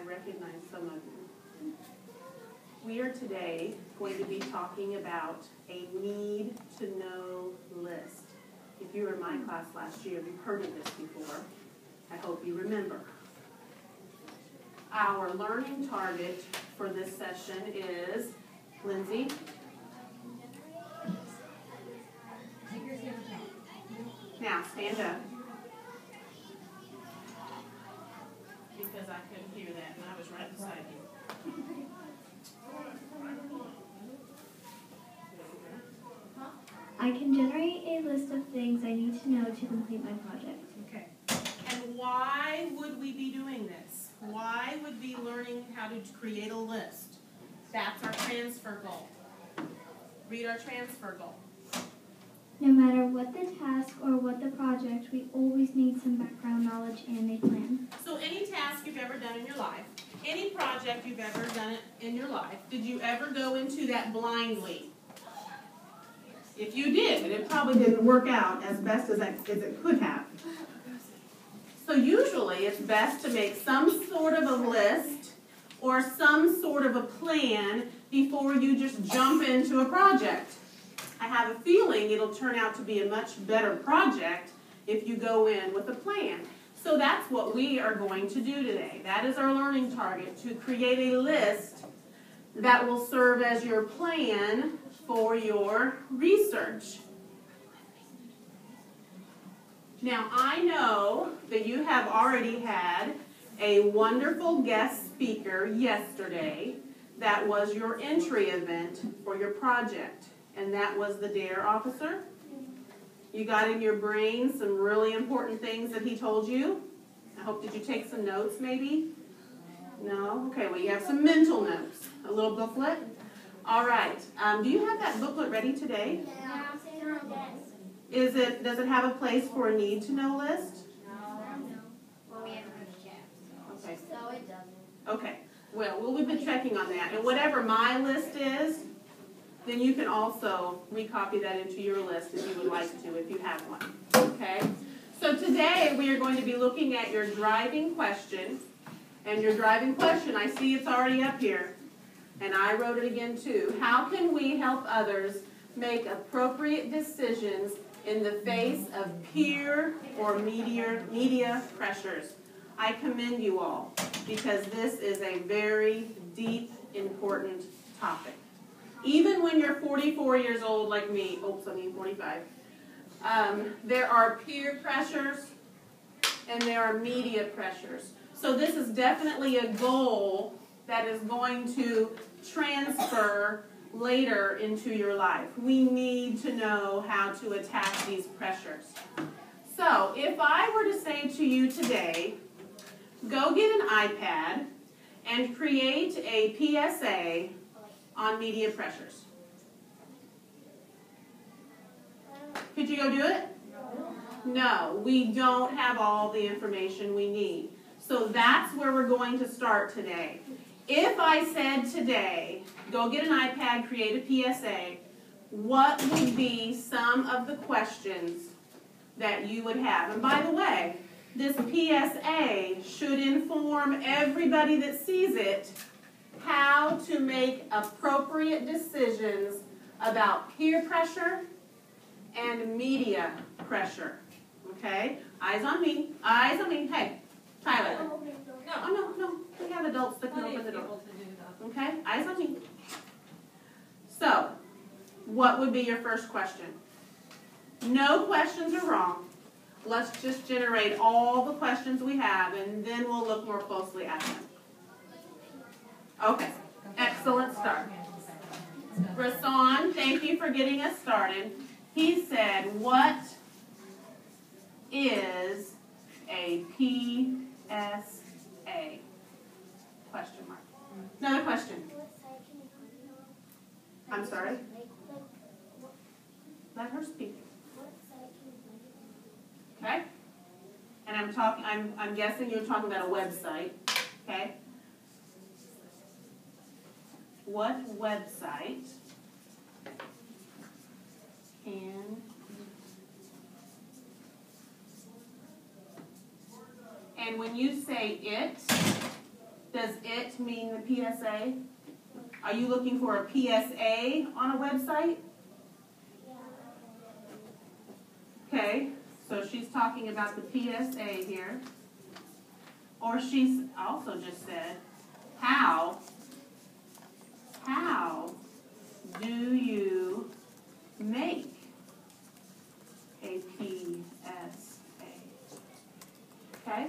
recognize some of you. We are today going to be talking about a need-to-know list. If you were in my class last year, you've heard of this before. I hope you remember. Our learning target for this session is, Lindsay? Now, stand up. Because I couldn't hear that, and I was right beside you. I can generate a list of things I need to know to complete my project. Okay. And why would we be doing this? Why would we be learning how to create a list? That's our transfer goal. Read our transfer goal. No matter what the task or what the project, we always need some background knowledge and a plan. So any task you've ever done in your life, any project you've ever done in your life, did you ever go into that blindly? If you did, it probably didn't work out as best as it could have. So usually it's best to make some sort of a list or some sort of a plan before you just jump into a project. I have a feeling it'll turn out to be a much better project if you go in with a plan. So that's what we are going to do today. That is our learning target, to create a list that will serve as your plan for your research. Now, I know that you have already had a wonderful guest speaker yesterday that was your entry event for your project. And that was the DARE officer. You got in your brain some really important things that he told you. I hope, did you take some notes maybe? No? Okay, well you have some mental notes. A little booklet. All right. Do you have that booklet ready today? Does it have a place for a need-to-know list? No. Well, we haven't read it yet. Okay. So it doesn't. Okay. Well, we've been checking on that. And whatever my list is, then you can also recopy that into your list if you would like to, if you have one. Okay? So today we are going to be looking at your driving question. And your driving question, I see it's already up here. And I wrote it again too. How can we help others make appropriate decisions in the face of peer or media pressures? I commend you all because this is a very deep, important topic. Even when you're 44 years old like me, 45, there are peer pressures and there are media pressures. So this is definitely a goal that is going to transfer later into your life. We need to know how to attack these pressures. So if I were to say to you today, go get an iPad and create a PSA on media pressures. Could you go do it? No, we don't have all the information we need. So that's where we're going to start today. If I said today, go get an iPad, create a PSA, what would be some of the questions that you would have? And by the way, this PSA should inform everybody that sees it how to make appropriate decisions about peer pressure and media pressure. Okay? Eyes on me. Eyes on me. Hey, Tyler. Oh, no. We have adults that can open the door. Okay? Eyes on me. So, what would be your first question? No questions are wrong. Let's just generate all the questions we have, and then we'll look more closely at them. Okay. Excellent start. Rasan, thank you for getting us started. He said, what is a PSA? Question mark. Another question. I'm sorry? Let her speak. Okay? And I'm guessing you're talking about a website. Okay? What website can and when you say it, Does it mean the PSA? Are you looking for a PSA on a website? Okay, so she's talking about the PSA here. Or she's also just said, how do you make a PSA? Okay?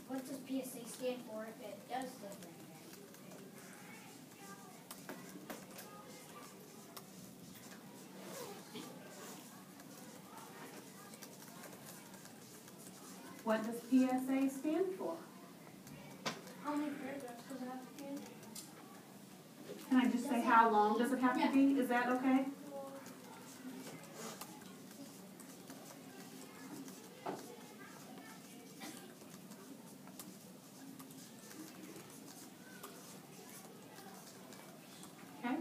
What does PSA stand for if it does the thing? What does PSA stand for? How many paragraphs does it have to be? Can I just say how long does it have to be? Is that okay? Okay.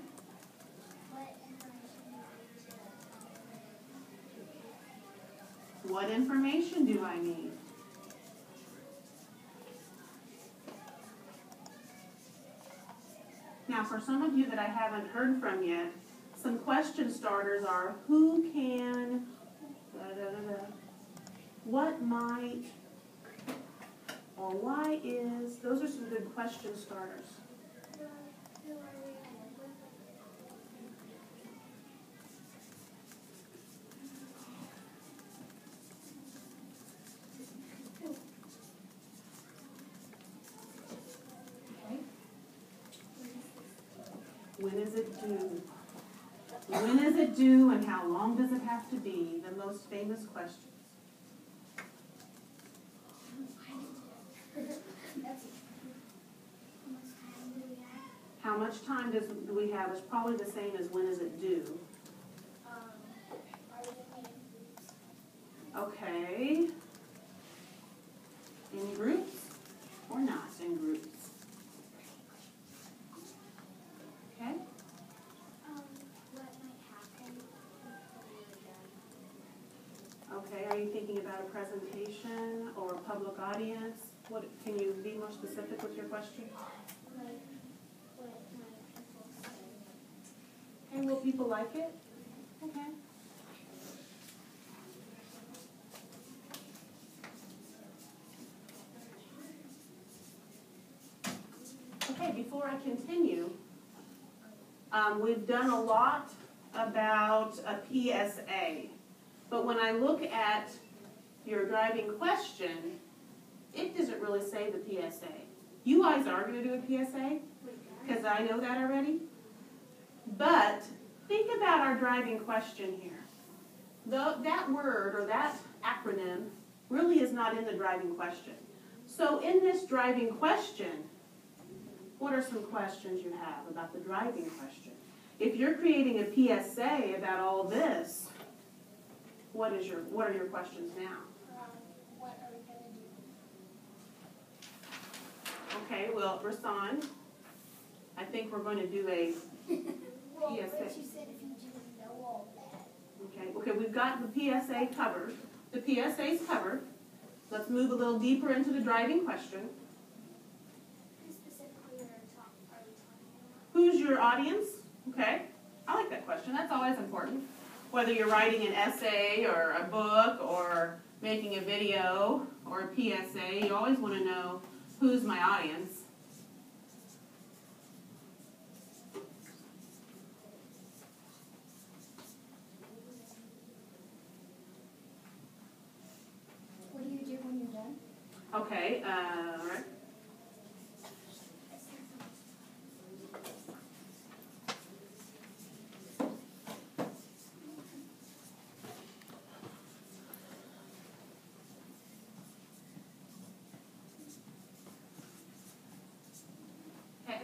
What information do I need? Now, for some of you that I haven't heard from yet, some question starters are, who can, what might, or why is, those are some good question starters. When is it due? When is it due and how long does it have to be? The most famous questions. How much time do we have is probably the same as when is it due. Okay. In groups or not in groups? Okay. What might happen Okay, are you thinking about a presentation or a public audience? What, can you be more specific with your question? like what might people say? And will people like it? Okay. Okay, before I continue, we've done a lot about a PSA, but when I look at your driving question, it doesn't really say the PSA. You guys are going to do a PSA, because I know that already. But think about our driving question here. That word or that acronym really is not in the driving question. So in this driving question, what are some questions you have about the driving question? If you're creating a PSA about all this, what are your questions now? What are we gonna do? Okay, well, Rasan, I think we're going to do a Well, PSA. but you said if you didn't know all that. Okay, we've got the PSA covered. The PSA's covered. Let's move a little deeper into the driving question. Who specifically are we talking about? Who's your audience? Okay, I like that question. That's always important. Whether you're writing an essay or a book or making a video or a PSA, you always want to know who's my audience. What do you do when you're done? Okay, all right.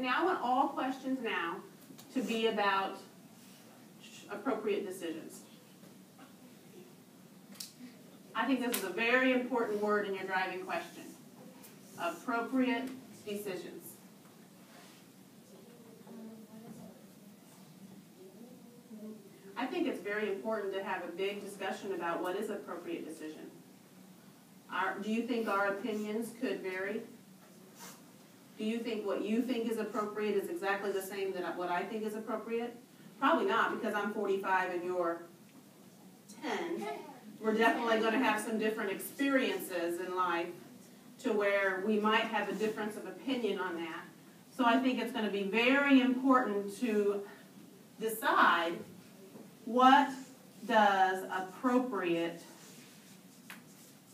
Now I want all questions now to be about appropriate decisions. I think this is a very important word in your driving question. Appropriate decisions. I think it's very important to have a big discussion about what is appropriate decision. Do you think our opinions could vary? Do you think what you think is appropriate is exactly the same that what I think is appropriate? Probably not, because I'm 45 and you're 10. We're definitely going to have some different experiences in life to where we might have a difference of opinion on that. So I think it's going to be very important to decide what does appropriate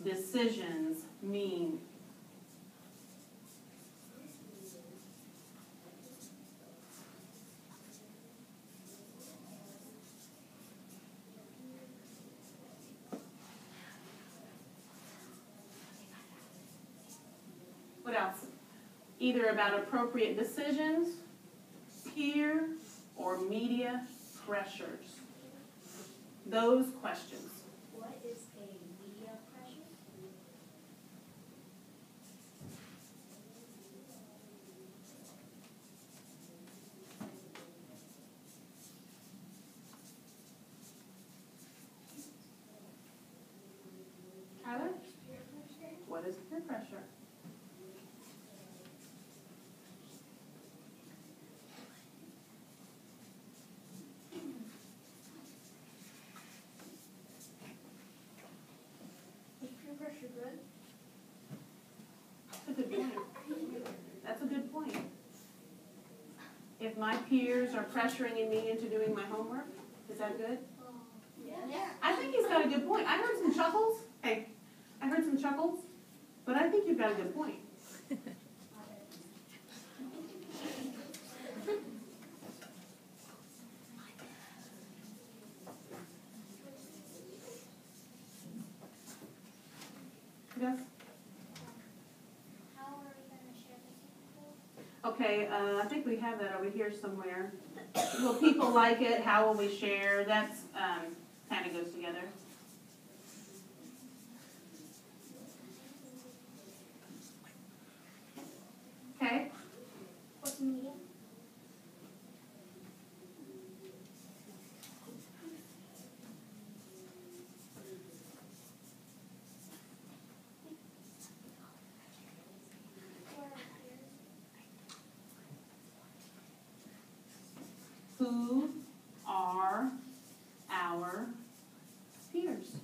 decisions mean. What else? Either about appropriate decisions, peer or media pressures. Those questions. What is a media pressure? Tyler? What is peer pressure? Is peer pressure good? That's a good point. That's a good point. If my peers are pressuring me into doing my homework, is that good? Yeah. I think he's got a good point. I heard some chuckles. Hey, I heard some chuckles, but I think you've got a good point. Yes? How are we going to share this info? Okay, I think we have that over here somewhere. Will people like it? How will we share? That's kind of goes together. Okay. What's media? Who are our peers?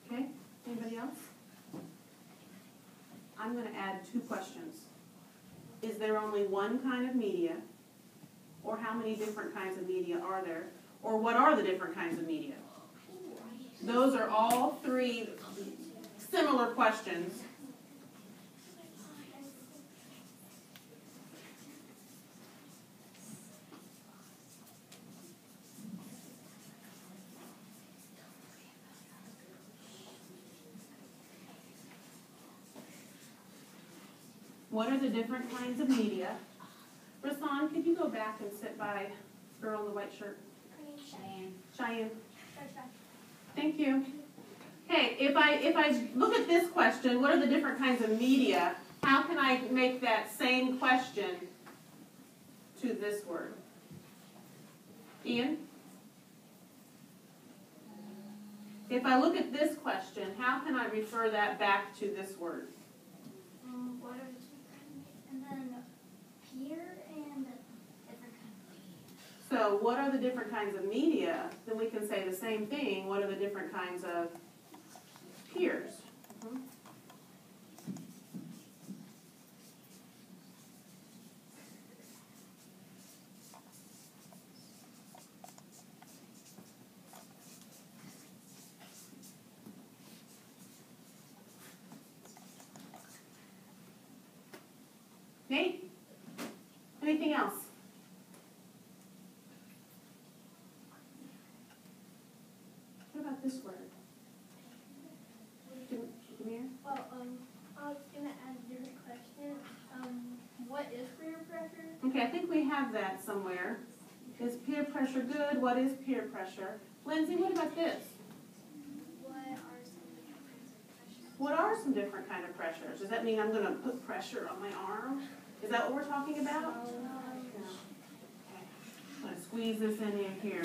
Okay, anybody else? I'm going to add 2 questions. Is there only one kind of media? Or how many different kinds of media are there? Or what are the different kinds of media? Those are all 3 similar questions. What are the different kinds of media? Rasan, could you go back and sit by girl in the white shirt? Cheyenne. Thank you. Okay, if I look at this question, what are the different kinds of media? How can I make that same question to this word? Ian? If I look at this question, how can I refer that back to this word? What are the two kinds? And then peer and different kinds of media. So what are the different kinds of media? Then we can say the same thing. What are the different kinds of peers? Nate? Anything else? What about this word? Demir? Well, I was gonna add a different question. What is peer pressure? Okay, I think we have that somewhere. Is peer pressure good? What is peer pressure? Lindsay, what about this? What are some different What are some different kinds of pressures? kind of pressures? Does that mean I'm going to put pressure on my arm? Is that what we're talking about? Okay. I'm going to squeeze this in here.